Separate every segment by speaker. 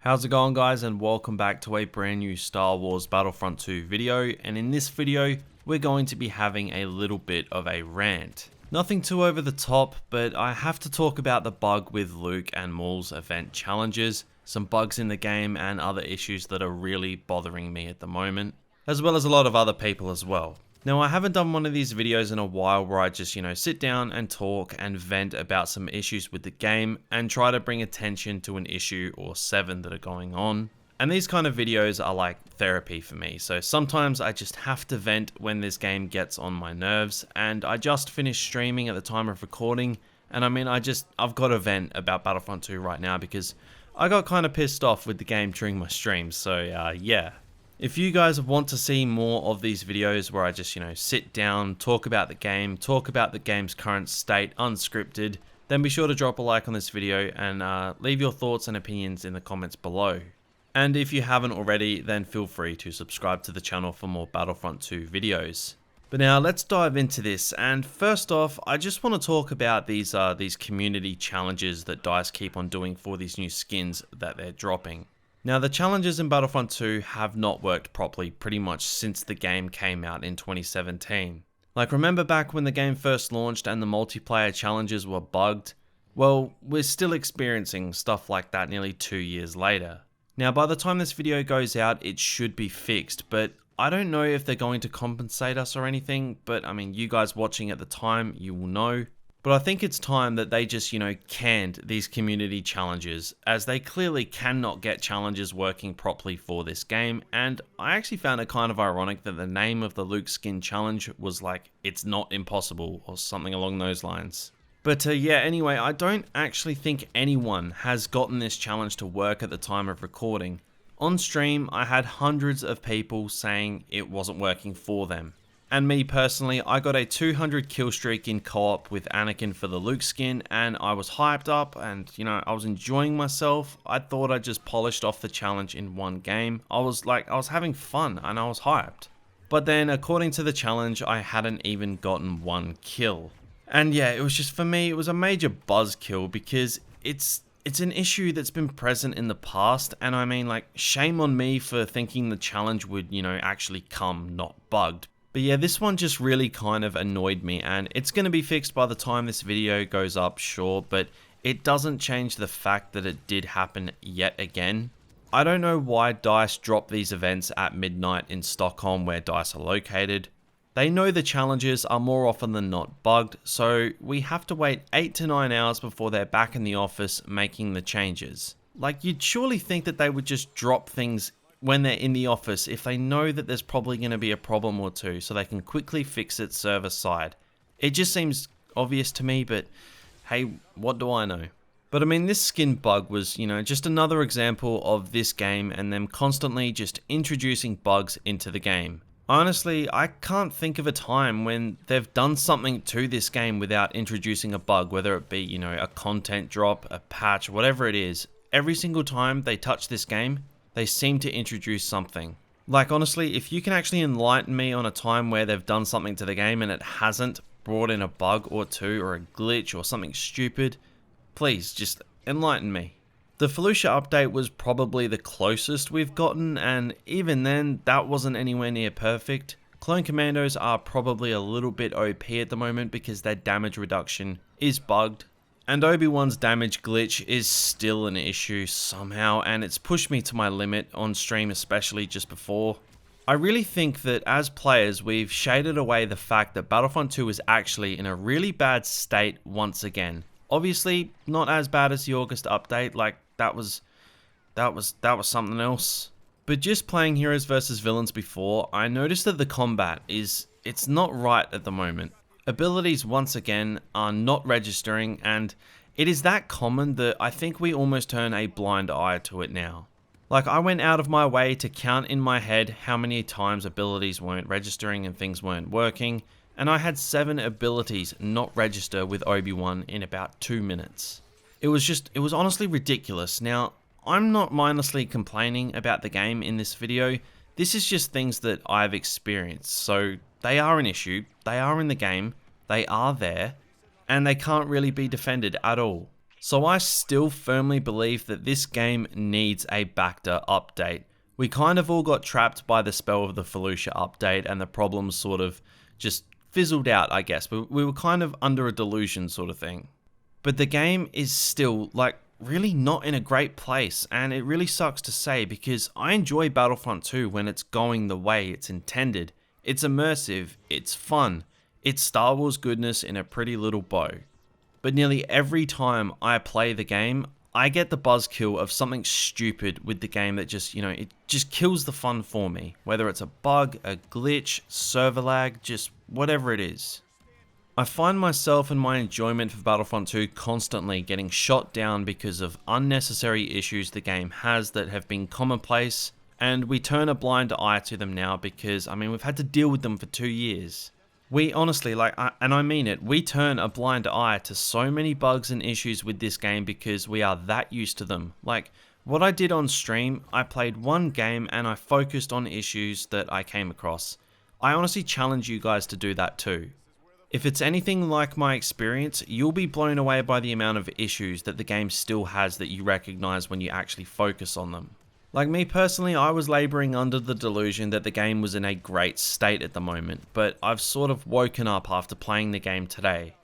Speaker 1: How's it going, guys, and welcome back to a brand new Star Wars Battlefront 2 video. And in this video we're going to be having a little bit of a rant. Nothing too over the top, but I have to talk about the bug with Luke and Maul's event challenges, some bugs in the game and other issues that are really bothering me at the moment, as well as a lot of other people as well. Now, I haven't done one of these videos in a while where I just, sit down and talk and vent about some issues with the game and try to bring attention to an issue or 7 that are going on. And these kind of videos are like therapy for me, so sometimes I just have to vent when this game gets on my nerves. And I just finished streaming at the time of recording, and I've got to vent about Battlefront 2 right now because I got kind of pissed off with the game during my stream, so yeah. If you guys want to see more of these videos where I just, sit down, talk about the game, talk about the game's current state, unscripted, then be sure to drop a like on this video and leave your thoughts and opinions in the comments below. And if you haven't already, then feel free to subscribe to the channel for more Battlefront 2 videos. But now let's dive into this, and first off, I just want to talk about these community challenges that DICE keep on doing for these new skins that they're dropping. Now, the challenges in Battlefront 2 have not worked properly pretty much since the game came out in 2017. Like, remember back when the game first launched and the multiplayer challenges were bugged? Well, we're still experiencing stuff like that nearly 2 years later. Now, by the time this video goes out, it should be fixed, but I don't know if they're going to compensate us or anything, but I mean, you guys watching at the time, you will know. But I think it's time that they just, canned these community challenges, as they clearly cannot get challenges working properly for this game. And I actually found it kind of ironic that the name of the Luke skin challenge was like, "It's not impossible," or something along those lines. But yeah, anyway, I don't actually think anyone has gotten this challenge to work at the time of recording. On stream, I had hundreds of people saying it wasn't working for them. And me personally, I got a 200 kill streak in co-op with Anakin for the Luke skin, and I was hyped up and, I was enjoying myself. I thought I just polished off the challenge in one game. I was having fun and I was hyped. But then, according to the challenge, I hadn't even gotten one kill. And yeah, it was just, for me, it was a major buzzkill because it's an issue that's been present in the past, and I mean, shame on me for thinking the challenge would, actually come not bugged. But yeah, this one just really kind of annoyed me, and it's going to be fixed by the time this video goes up, sure, but it doesn't change the fact that it did happen yet again. I don't know why DICE dropped these events at midnight in Stockholm, where DICE are located. They know the challenges are more often than not bugged, so we have to wait 8 to 9 hours before they're back in the office making the changes. Like, you'd surely think that they would just drop things when they're in the office if they know that there's probably going to be a problem or two, so they can quickly fix it server side. It just seems obvious to me, but hey, what do I know? But I mean, this skin bug was, just another example of this game and them constantly just introducing bugs into the game. Honestly, I can't think of a time when they've done something to this game without introducing a bug, whether it be, a content drop, a patch, whatever it is. Every single time they touch this game, they seem to introduce something. Like, honestly, if you can actually enlighten me on a time where they've done something to the game and it hasn't brought in a bug or two or a glitch or something stupid, please just enlighten me. The Felucia update was probably the closest we've gotten, and even then, that wasn't anywhere near perfect. Clone Commandos are probably a little bit OP at the moment because their damage reduction is bugged. And Obi-Wan's damage glitch is still an issue somehow, and it's pushed me to my limit on stream, especially just before. I really think that as players, we've shaded away the fact that Battlefront 2 is actually in a really bad state once again. Obviously, not as bad as the August update, that was something else. But just playing heroes versus villains before, I noticed that the combat it's not right at the moment. Abilities once again are not registering, and it is that common that I think we almost turn a blind eye to it now. Like, I went out of my way to count in my head how many times abilities weren't registering and things weren't working, and I had 7 abilities not register with Obi-Wan in about 2 minutes. It was honestly ridiculous. Now, I'm not mindlessly complaining about the game in this video. This is just things that I've experienced, so they are an issue, they are in the game, they are there, and they can't really be defended at all. So I still firmly believe that this game needs a Bacta update. We kind of all got trapped by the spell of the Felucia update and the problems sort of just fizzled out, I guess. We were kind of under a delusion sort of thing. But the game is still, like, really not in a great place, and it really sucks to say because I enjoy Battlefront 2 when it's going the way it's intended. It's immersive, it's fun, it's Star Wars goodness in a pretty little bow. But nearly every time I play the game, I get the buzzkill of something stupid with the game that just, it just kills the fun for me. Whether it's a bug, a glitch, server lag, just whatever it is. I find myself and my enjoyment for Battlefront 2 constantly getting shot down because of unnecessary issues the game has that have been commonplace, and we turn a blind eye to them now because, we've had to deal with them for 2 years. We honestly, and I mean it, we turn a blind eye to so many bugs and issues with this game because we are that used to them. Like, what I did on stream, I played one game and I focused on issues that I came across. I honestly challenge you guys to do that too. If it's anything like my experience, you'll be blown away by the amount of issues that the game still has that you recognize when you actually focus on them. Like me personally, I was laboring under the delusion that the game was in a great state at the moment, but I've sort of woken up after playing the game today.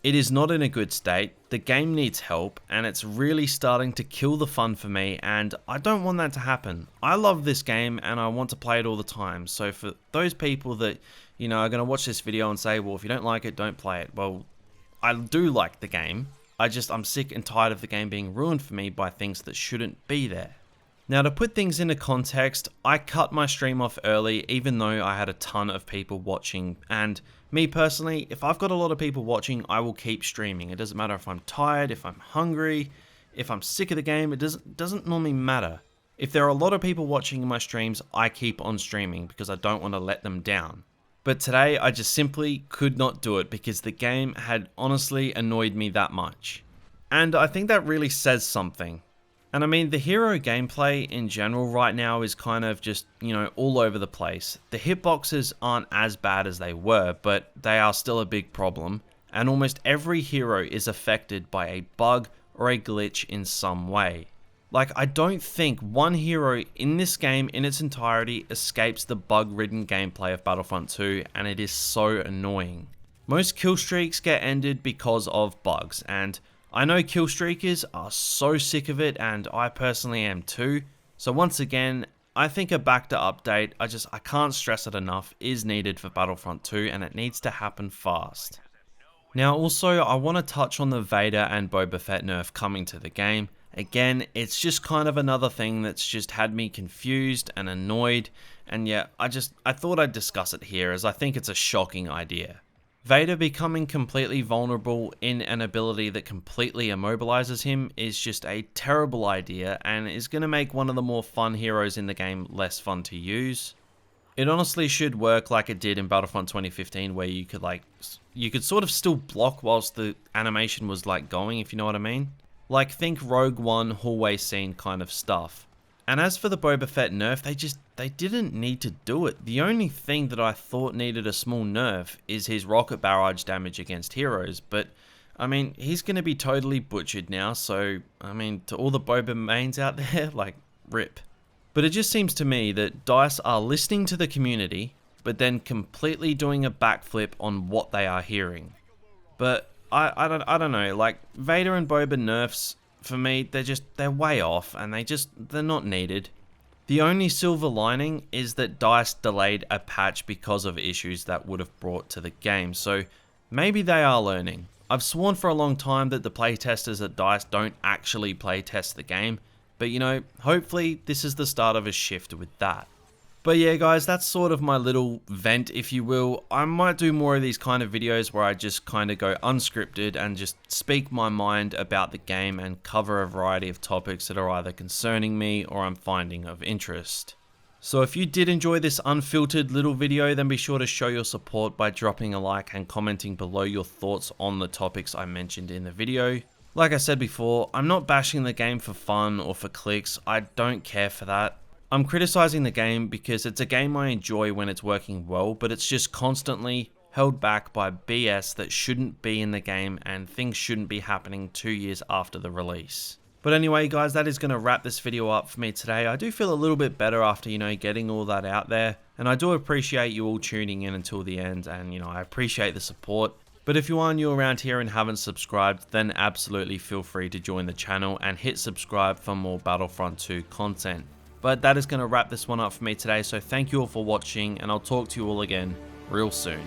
Speaker 1: It is not in a good state, the game needs help, and it's really starting to kill the fun for me, and I don't want that to happen. I love this game and I want to play it all the time, so for those people that, are going to watch this video and say, well, if you don't like it, don't play it. Well, I do like the game, I'm sick and tired of the game being ruined for me by things that shouldn't be there. Now, to put things into context, I cut my stream off early even though I had a ton of people watching, and me personally, if I've got a lot of people watching, I will keep streaming. It doesn't matter if I'm tired, if I'm hungry, if I'm sick of the game, it doesn't normally matter. If there are a lot of people watching my streams, I keep on streaming because I don't want to let them down. But today, I just simply could not do it because the game had honestly annoyed me that much. And I think that really says something. And the hero gameplay in general right now is kind of just, all over the place. The hitboxes aren't as bad as they were, but they are still a big problem. And almost every hero is affected by a bug or a glitch in some way. Like, I don't think one hero in this game in its entirety escapes the bug-ridden gameplay of Battlefront 2, and it is so annoying. Most kill streaks get ended because of bugs, and I know kill streakers are so sick of it, and I personally am too. So once again, I think a Bacta update, I can't stress it enough, is needed for Battlefront 2, and it needs to happen fast. Now also, I want to touch on the Vader and Boba Fett nerf coming to the game. Again, it's just kind of another thing that's just had me confused and annoyed, and yeah, I thought I'd discuss it here as I think it's a shocking idea. Vader becoming completely vulnerable in an ability that completely immobilizes him is just a terrible idea and is going to make one of the more fun heroes in the game less fun to use. It honestly should work like it did in Battlefront 2015 where you could sort of still block whilst the animation was going, if you know what I mean. Like, think Rogue One hallway scene kind of stuff. And as for the Boba Fett nerf, they didn't need to do it. The only thing that I thought needed a small nerf is his rocket barrage damage against heroes, but he's going to be totally butchered now, so, to all the Boba mains out there, rip. But it just seems to me that DICE are listening to the community, but then completely doing a backflip on what they are hearing. But I don't know, Vader and Boba nerfs, for me, they're way off, and they're not needed. The only silver lining is that DICE delayed a patch because of issues that would have brought to the game, so maybe they are learning. I've sworn for a long time that the playtesters at DICE don't actually playtest the game, but hopefully this is the start of a shift with that. But yeah guys, that's sort of my little vent, if you will. I might do more of these kind of videos where I just kind of go unscripted and just speak my mind about the game and cover a variety of topics that are either concerning me or I'm finding of interest. So if you did enjoy this unfiltered little video, then be sure to show your support by dropping a like and commenting below your thoughts on the topics I mentioned in the video. Like I said before, I'm not bashing the game for fun or for clicks, I don't care for that. I'm criticizing the game because it's a game I enjoy when it's working well, but it's just constantly held back by BS that shouldn't be in the game and things shouldn't be happening 2 years after the release. But anyway guys, that is going to wrap this video up for me today. I do feel a little bit better after, getting all that out there. And I do appreciate you all tuning in until the end, and I appreciate the support. But if you are new around here and haven't subscribed, then absolutely feel free to join the channel and hit subscribe for more Battlefront 2 content. But that is going to wrap this one up for me today, so thank you all for watching, and I'll talk to you all again real soon.